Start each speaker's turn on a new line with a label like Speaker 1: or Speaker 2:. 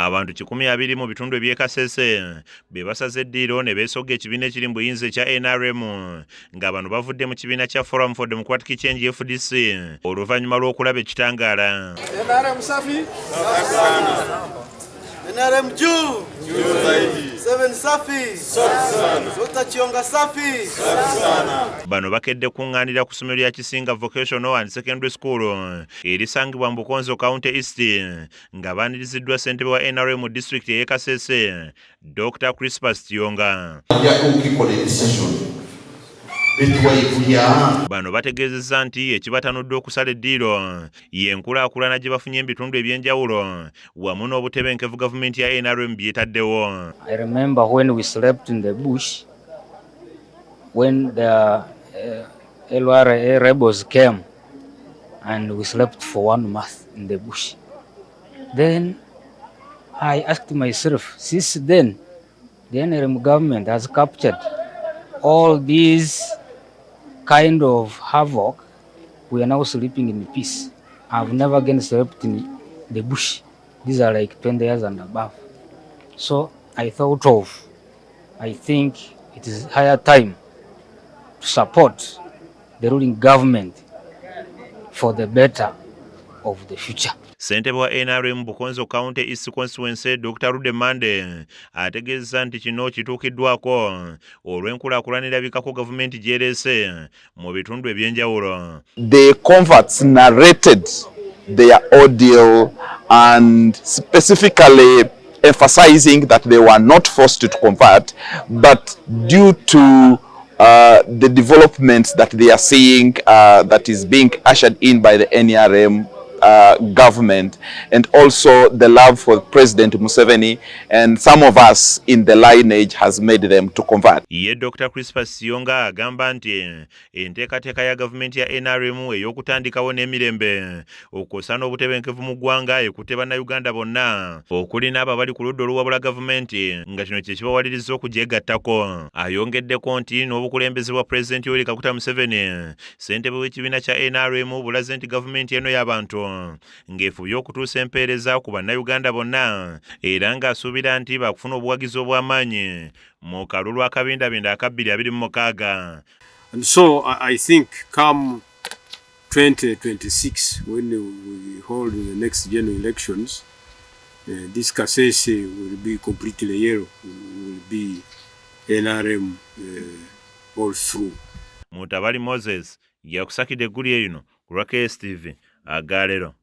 Speaker 1: Abantu 120 mu bitundu eby'e Kasese be Basazze Ediiro ne beesogga ekibiina ekiri mu buyinza ekya NRM nga bano bavudde mu kibiina kya Forum for Democratic Change FDC oluvannyuma lw'okulaba ekitangaala.
Speaker 2: NRM safi? NRM juu zaidi. 7 safi. Safi sana. Zota chionga safi. Safi sana.
Speaker 1: Bano bakedde kuŋŋaanira ku ssomero lya Kisinga Vocational and Secondary School erisangibwa mu Bukonzo County East nga baaniriziddwa ssentebe wa NRM mu district y'e Kasese Dr. Crispus Tiyonga. Bano bategeezezza nti ekibatanudde okusala Ediiro y'enkulaakulana gye bafunye ebitundu eby'enjawulo wamu n'obutebenkevu gavumenti ya NRM byetaddewo.
Speaker 3: I remember when we slept in the bush, when the LRA rebels came and we slept for 1 month in the bush. Then I asked myself, since then the NRM government has captured all these kind of havoc, we are now sleeping in peace. I've never again slept in the bush. These are like 20 years and above. So I think it is higher time to support the ruling government for the better of the future.
Speaker 1: Ssentebe wa NRM Bukonzo County East Constituency Dr. Rudemande ategeezza nti kino kituukiddwako olw'enkulaakulana erabikako gavumenti gy'ereese mu bitundu eby'enjawulo.
Speaker 4: The converts narrated their ordeal and specifically emphasizing that they were not forced to convert, but due to the developments that they are seeing that is being ushered in by the NRM government, and also the love for President Museveni, and some of us in the lineage has made them to convert.
Speaker 1: Ye Dr. Crispus Tiyonga agamba nti enteekateeka ya gavumenti ya NRM ey'okutandikawo n'emirembe okukosa n'obutebenkevu mu ggwanga ekutte bannayuganda bonna okuli n'abo abali ku ludda oluwabula gavumenti nga kino kye kibawaliriza okugyegattako. Ayongeddeko nti n'obukulembeze bwa Pulezidenti Yoweri Kaguta Museveni ssentebe w'ekibiina kya NRM bulaze nti gavumenti eno y'abantu ng'efubye okutuusa empeereza ku bannayuganda bonna era ng'asuubira nti baakufuna obuwagizi obw'amaanyi mu kalulu akabindabinda aka 2026.
Speaker 5: And so I think come 2026, when we hold the next general elections, this Kasese will be completely yellow, will be NRM all through.
Speaker 1: Mutabali Moses yakusakidde eggulu erino ku lwa KSTV agalero.